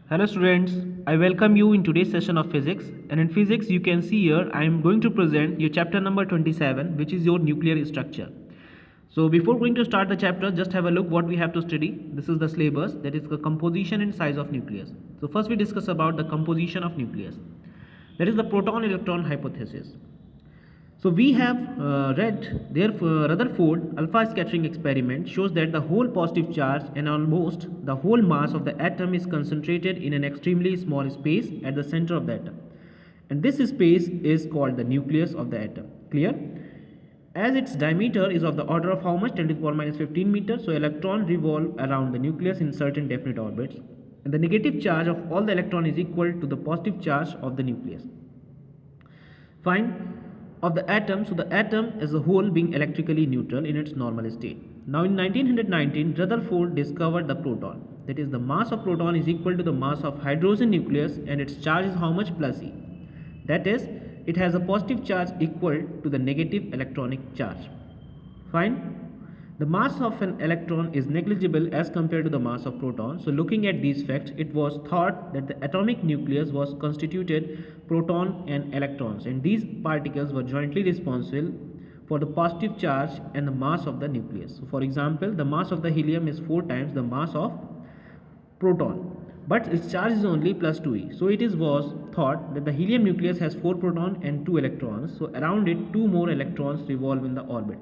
Hello students, I welcome you in today's session of physics, and in physics you can see here I am going to present your chapter number 27, which is your nuclear structure. So before going to start the chapter, just have a look what we have to study. This is the syllabus, that is the composition and size of nucleus. So first we discuss about the composition of nucleus, that is the proton electron hypothesis. So we have read their Rutherford alpha scattering experiment shows that the whole positive charge and almost the whole mass of the atom is concentrated in an extremely small space at the center of the atom. And this space is called the nucleus of the atom. Clear? As its diameter is of the order of how much? 10 to the power minus 15 meters. So electrons revolve around the nucleus in certain definite orbits. And the negative charge of all the electron is equal to the positive charge of the nucleus. Fine. Of the atom, so the atom as a whole being electrically neutral in its normal state. Now in 1919, Rutherford discovered the proton. That is, the mass of proton is equal to the mass of hydrogen nucleus, and its charge is how much? Plus E. That is, it has a positive charge equal to the negative electronic charge. Fine. The mass of an electron is negligible as compared to the mass of proton. So looking at these facts, it was thought that the atomic nucleus was constituted proton and electrons, and these particles were jointly responsible for the positive charge and the mass of the nucleus. So for example, the mass of the helium is 4 times the mass of proton, but its charge is only plus 2e. So it was thought that the helium nucleus has 4 protons and 2 electrons. So around it 2 more electrons revolve in the orbit,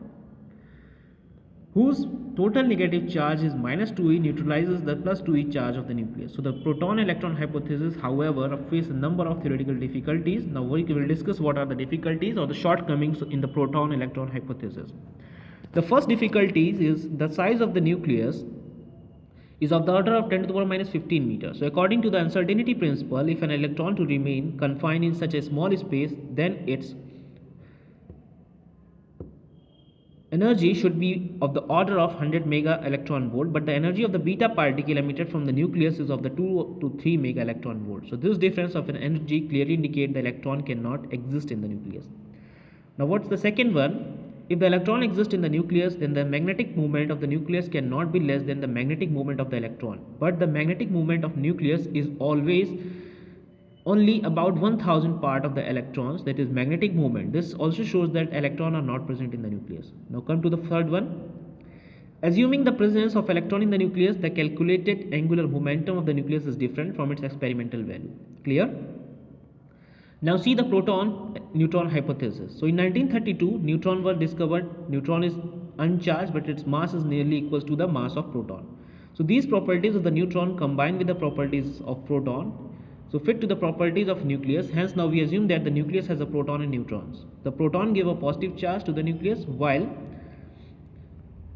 whose total negative charge is minus 2e, neutralizes the plus 2e charge of the nucleus. So the proton-electron hypothesis, however, faces a number of theoretical difficulties. Now we will discuss what are the difficulties or the shortcomings in the proton-electron hypothesis. The first difficulty is the size of the nucleus is of the order of 10 to the power minus 15 meters. So according to the uncertainty principle, if an electron to remain confined in such a small space, then its energy should be of the order of 100 mega electron volt, but the energy of the beta particle emitted from the nucleus is of the 2 to 3 mega electron volt. So this difference of an energy clearly indicate the electron cannot exist in the nucleus. Now what's the second one? If the electron exists in the nucleus, then the magnetic moment of the nucleus cannot be less than the magnetic moment of the electron. But the magnetic moment of nucleus is always only about 1000 part of the electrons, that is magnetic moment. This also shows that electrons are not present in the nucleus. Now come to the third one. Assuming the presence of electron in the nucleus, the calculated angular momentum of the nucleus is different from its experimental value. Clear? Now see the proton-neutron hypothesis. So in 1932, neutron were discovered. Neutron is uncharged, but its mass is nearly equal to the mass of proton. So these properties of the neutron combined with the properties of proton, so fit to the properties of nucleus. Hence now we assume that the nucleus has a proton and neutrons. The proton give a positive charge to the nucleus, while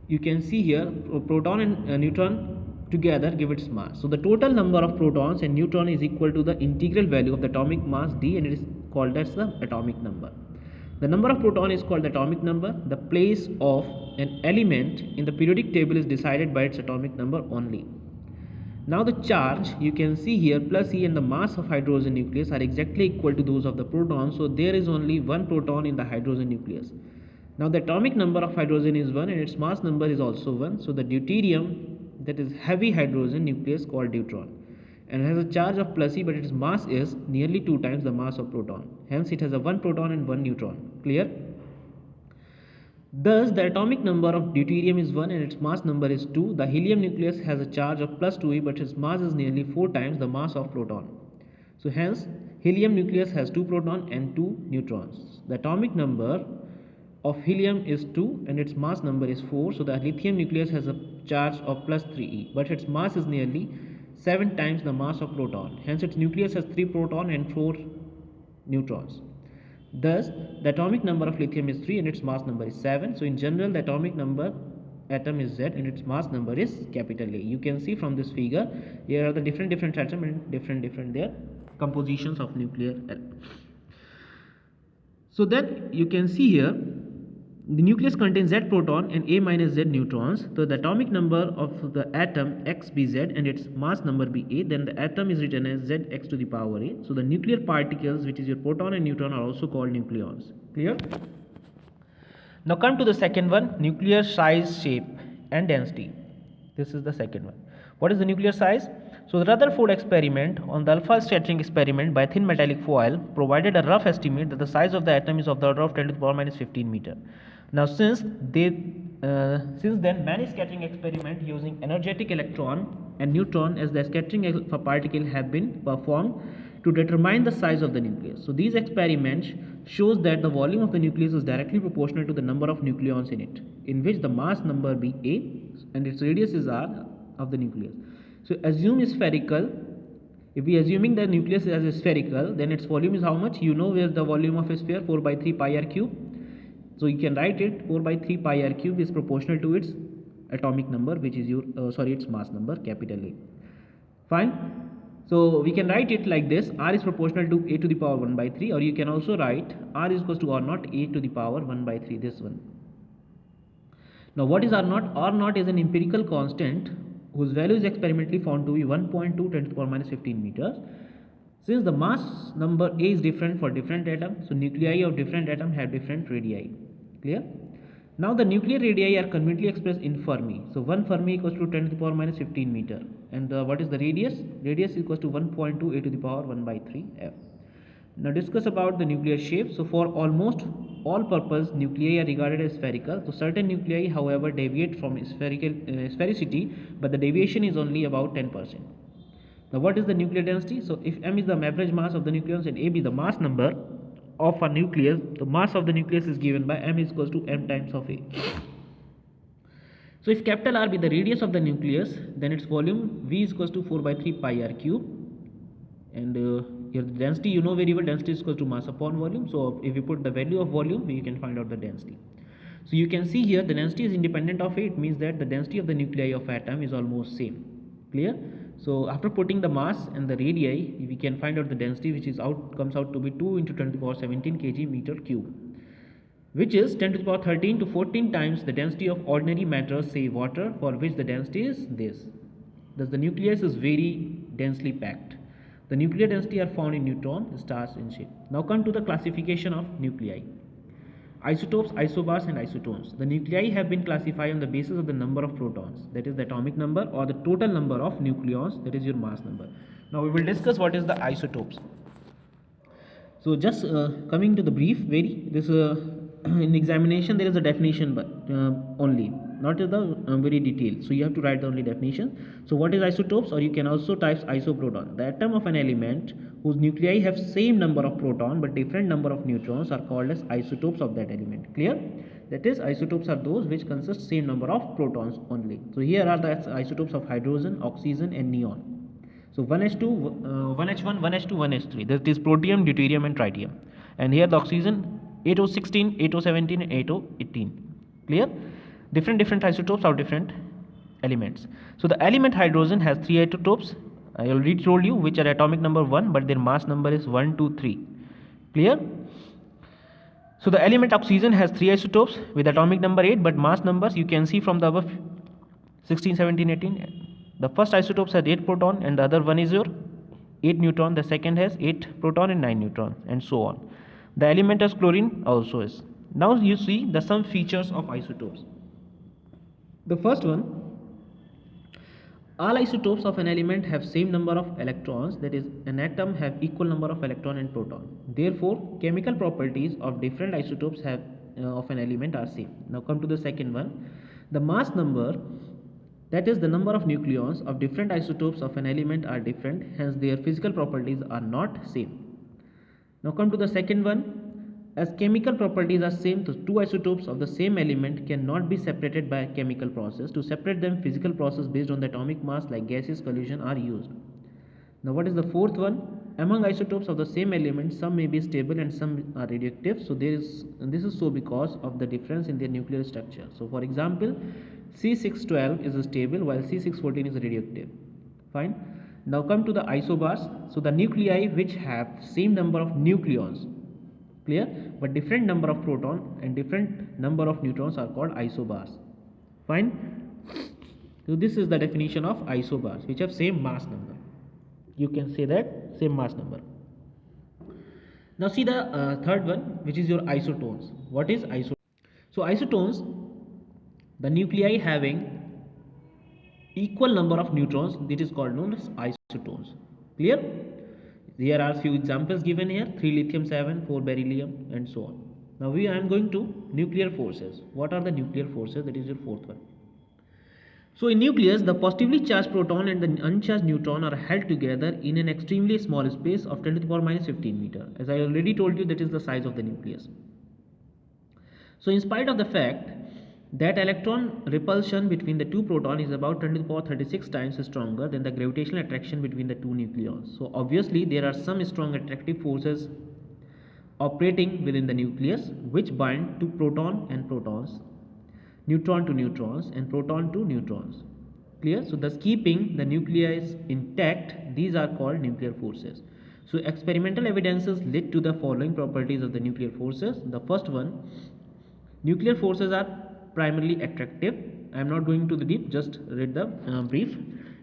you can see here proton and neutron together give its mass. So the total number of protons and neutron is equal to the integral value of the atomic mass d, and it is called as the atomic number. The number of proton is called the atomic number. The place of an element in the periodic table is decided by its atomic number only. Now the charge, you can see here, plus E, and the mass of hydrogen nucleus are exactly equal to those of the proton. So there is only one proton in the hydrogen nucleus. Now the atomic number of hydrogen is 1 and its mass number is also 1. So the deuterium, that is heavy hydrogen nucleus called deuteron, and it has a charge of plus E, but its mass is nearly 2 times the mass of proton. Hence it has a 1 proton and 1 neutron. Clear? Thus, the atomic number of deuterium is 1 and its mass number is 2. The helium nucleus has a charge of plus 2e, but its mass is nearly 4 times the mass of proton. So hence, helium nucleus has 2 protons and 2 neutrons. The atomic number of helium is 2 and its mass number is 4. So the lithium nucleus has a charge of plus 3e, but its mass is nearly 7 times the mass of proton. Hence, its nucleus has 3 protons and 4 neutrons. Thus, the atomic number of lithium is 3 and its mass number is 7. So in general, the atomic number atom is Z and its mass number is capital A. You can see from this figure, here are the different atoms and different their compositions of nuclear element. So then you can see here, the nucleus contains Z proton and A minus Z neutrons. So the atomic number of the atom X be Z and its mass number be A, then the atom is written as ZX to the power A. So the nuclear particles, which is your proton and neutron, are also called nucleons. Clear? Now come to the second one, nuclear size, shape and density. This is the second one. What is the nuclear size? So the Rutherford experiment on the alpha scattering experiment by thin metallic foil provided a rough estimate that the size of the atom is of the order of 10 to the power minus 15 meter. Now since then many scattering experiments using energetic electron and neutron as the scattering of a particle have been performed to determine the size of the nucleus. So these experiments shows that the volume of the nucleus is directly proportional to the number of nucleons in it, in which the mass number be A and its radius is R of the nucleus. So assume spherical. If we assuming the nucleus as a spherical, then its volume is how much? You know where the volume of a sphere 4 by 3 pi r cube. So you can write it 4 by 3 pi r cube is proportional to its atomic number, which is your its mass number, capital A. Fine. So we can write it like this: R is proportional to A to the power 1 by 3, or you can also write R is equals to R naught A to the power 1 by 3. This one. Now what is R naught? R naught is an empirical constant whose value is experimentally found to be 1.2 10 to the power minus 15 meters. Since the mass number A is different for different atoms, so nuclei of different atoms have different radii. Clear? Now the nuclear radii are conveniently expressed in Fermi. So 1 Fermi equals to 10 to the power minus 15 meter. And what is the radius? Radius equals to 1.2 A to the power 1 by 3 F. Now discuss about the nuclear shape. So for almost all purpose nuclei are regarded as spherical. So certain nuclei however deviate from sphericity, but the deviation is only about 10%. Now what is the nuclear density? So if m is the average mass of the nucleus and a is the mass number of a nucleus, the mass of the nucleus is given by m is equals to m times of a. So if capital R be the radius of the nucleus, then its volume V is equals to 4 by 3 pi r cube, and here the density, you know very well, density is equal to mass upon volume. So if you put the value of volume, you can find out the density. So you can see here the density is independent of A. It means that the density of the nuclei of atom is almost same. Clear? So after putting the mass and the radii, we can find out the density, which is comes out to be 2 into 10 to the power 17 kg meter cube, which is 10 to the power 13 to 14 times the density of ordinary matter, say water, for which the density is this. Thus the nucleus is very densely packed. The nuclear density are found in neutron stars in shape. Now come to the classification of nuclei. Isotopes, isobars and isotones. The nuclei have been classified on the basis of the number of protons, that is the atomic number, or the total number of nucleons, that is your mass number. Now we will discuss what is the isotopes. So just coming to the brief, in examination there is a definition, but only not the very detailed. So you have to write the only definition. So what is isotopes, or you can also type isoproton? The atom of an element whose nuclei have same number of proton but different number of neutrons are called as isotopes of that element. Clear? That is, isotopes are those which consist same number of protons only. So here are the isotopes of hydrogen, oxygen and neon. So 1H2, 1H1, 1H2, 1H3. That is protium, deuterium and tritium. And here the oxygen 8O16, 8O17 and 8O18. Clear? Different isotopes of different elements. So the element hydrogen has 3 isotopes. I already told you which are atomic number 1, but their mass number is 1, 2, 3. Clear? So the element oxygen has 3 isotopes with atomic number 8, but mass numbers you can see from the above 16, 17, 18. The first isotopes has 8 proton and the other one is your 8 neutron. The second has 8 proton and 9 neutron, and so on. The element as chlorine also is. Now you see the some features of isotopes. The first one, all isotopes of an element have same number of electrons, that is an atom have equal number of electron and proton. Therefore chemical properties of different isotopes have of an element are same. Now come to the second one, the mass number, that is the number of nucleons of different isotopes of an element are different, hence their physical properties are not same. Now come to the second one, as chemical properties are same, so two isotopes of the same element cannot be separated by a chemical process. To separate them, physical process based on the atomic mass like gaseous collision are used. Now what is the fourth one? Among isotopes of the same element, some may be stable and some are radioactive. So this is so because of the difference in their nuclear structure. So for example, C612 is stable while C614 is radioactive. Fine. Now come to the isobars. So the nuclei which have same number of nucleons, clear, but different number of proton and different number of neutrons are called isobars. Fine. So this is the definition of isobars, which have same mass number. You can say that same mass number. Now see the third one, which is your isotones. What is isotones? So isotones, the nuclei having equal number of neutrons, that is called known as isotones. Clear? There are few examples given here: 3 lithium 7, 4 beryllium, and so on. Now I am going to nuclear forces. What are the nuclear forces? That is your fourth one. So in nucleus, the positively charged proton and the uncharged neutron are held together in an extremely small space of 10 to the power minus 15 meter. As I already told you, that is the size of the nucleus. So in spite of the fact that electron repulsion between the two protons is about 10 to the power 36 times stronger than the gravitational attraction between the two nucleons. So obviously there are some strong attractive forces operating within the nucleus which bind to proton and protons, neutron to neutrons, and proton to neutrons. Clear? So thus keeping the nucleus intact, these are called nuclear forces. So experimental evidences lead to the following properties of the nuclear forces. The first one, nuclear forces are primarily attractive. I am not going to the deep, just read the brief.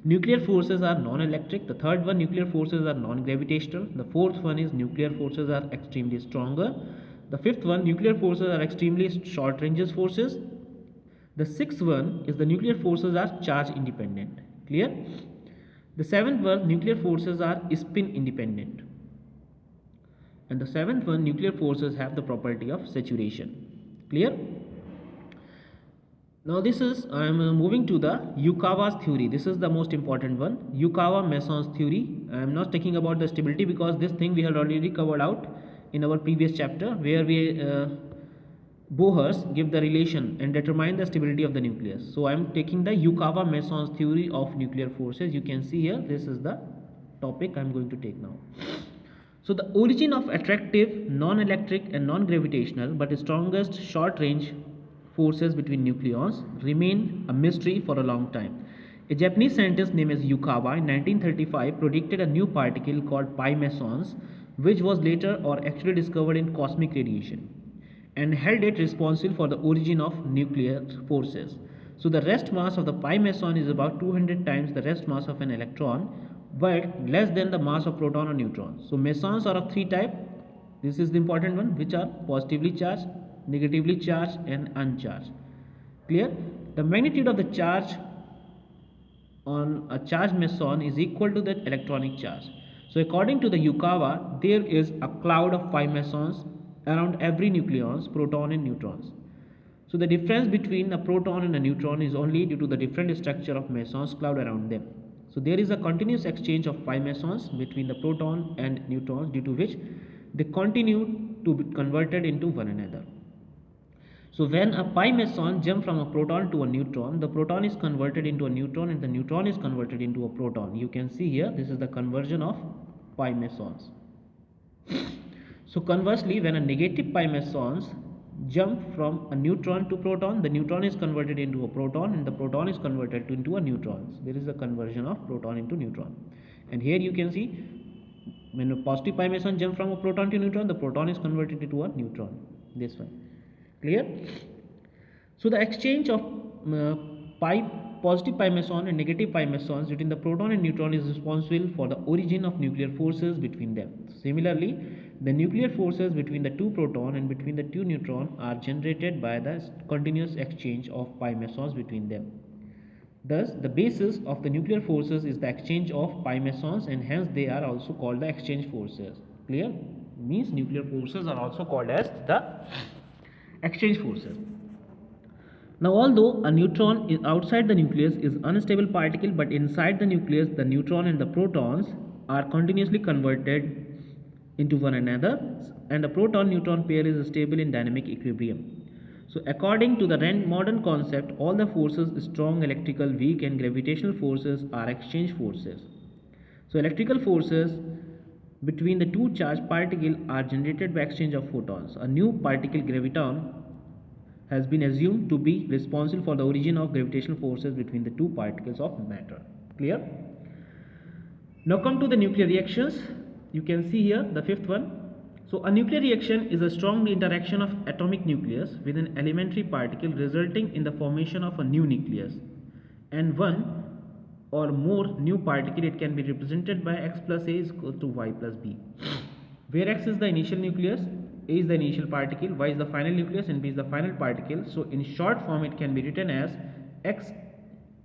Nuclear forces are non-electric. The third one, nuclear forces are non-gravitational. The fourth one is nuclear forces are extremely stronger. The fifth one, nuclear forces are extremely short ranges forces. The sixth one is the nuclear forces are charge independent. Clear? The seventh one, nuclear forces are spin independent. And the seventh one, nuclear forces have the property of saturation. Clear? Now this is, I am moving to the Yukawa's theory. This is the most important one. Yukawa-Mason's theory. I am not talking about the stability because this thing we have already covered out in our previous chapter, where we Bohr's give the relation and determine the stability of the nucleus. So I am taking the Yukawa-Mason's theory of nuclear forces. You can see here, this is the topic I am going to take now. So the origin of attractive, non-electric and non-gravitational but strongest short-range forces between nucleons remain a mystery for a long time. A Japanese scientist named as Yukawa in 1935 predicted a new particle called pi mesons, which was later or actually discovered in cosmic radiation, and held it responsible for the origin of nuclear forces. So the rest mass of the pi meson is about 200 times the rest mass of an electron, but less than the mass of proton or neutron. So mesons are of three types. This is the important one, which are positively charged, negatively charged, and uncharged. Clear? The magnitude of the charge on a charged meson is equal to the electronic charge. So according to the Yukawa, there is a cloud of pi mesons around every nucleons, proton and neutrons. So the difference between a proton and a neutron is only due to the different structure of mesons cloud around them. So there is a continuous exchange of pi mesons between the proton and neutrons, due to which they continue to be converted into one another. So when a pi meson jumps from a proton to a neutron, the proton is converted into a neutron and the neutron is converted into a proton. You can see here, this is the conversion of pi mesons. So conversely, when a negative pi mesons jump from a neutron to proton, the neutron is converted into a proton and the proton is converted into a neutron. There is a conversion of proton into neutron. And here you can see, when a positive pi meson jump from a proton to neutron, the proton is converted into a neutron. This one. Clear? So the exchange of positive pi meson and negative pi mesons between the proton and neutron is responsible for the origin of nuclear forces between them. Similarly, the nuclear forces between the two proton and between the two neutron are generated by the continuous exchange of pi mesons between them. Thus, the basis of the nuclear forces is the exchange of pi mesons, and hence they are also called the exchange forces. Clear? Means nuclear forces are also called as the exchange forces. Now, although a neutron is outside the nucleus is unstable particle, but inside the nucleus the neutron and the protons are continuously converted into one another, and the proton-neutron pair is stable in dynamic equilibrium. So according to the modern concept, all the forces, strong, electrical, weak and gravitational forces, are exchange forces. So electrical forces between the two charged particles are generated by exchange of photons. A new particle, graviton, has been assumed to be responsible for the origin of gravitational forces between the two particles of matter. Clear? Now come to the nuclear reactions. You can see here the fifth one. So a nuclear reaction is a strong interaction of atomic nucleus with an elementary particle, resulting in the formation of a new nucleus and one or more new particle. It can be represented by x plus a is equal to y plus b, where x is the initial nucleus, a is the initial particle, y is the final nucleus and b is the final particle. So in short form it can be written as x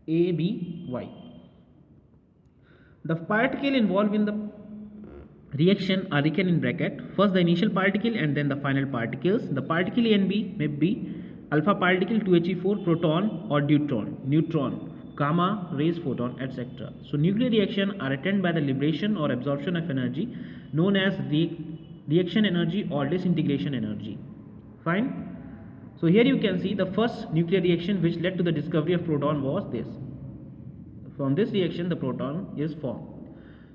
A, B, Y. The particle involved in the reaction are written in bracket. First the initial particle and then the final particles. The particle A and B may be alpha particle 2He4, proton or neutron, gamma rays, photon, etc. So nuclear reaction are attended by the liberation or absorption of energy known as reaction energy or disintegration energy. Fine. So here you can see the first nuclear reaction which led to the discovery of proton was this. From this reaction the proton is formed.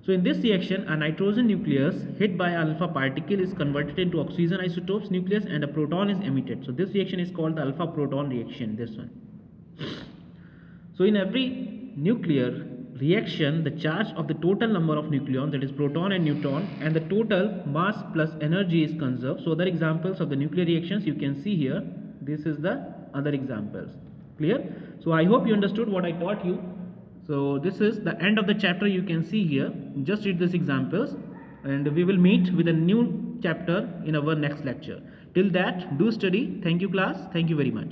So in this reaction a nitrogen nucleus hit by alpha particle is converted into oxygen isotopes nucleus and a proton is emitted. So this reaction is called the alpha proton reaction, this one. So in every nuclear reaction the charge of the total number of nucleons, that is proton and neutron, and the total mass plus energy is conserved. So other examples of the nuclear reactions you can see here. This is the other examples. Clear? So I hope you understood what I taught you. So this is the end of the chapter you can see here. Just read these examples and we will meet with a new chapter in our next lecture. Till that, do study. Thank you class. Thank you very much.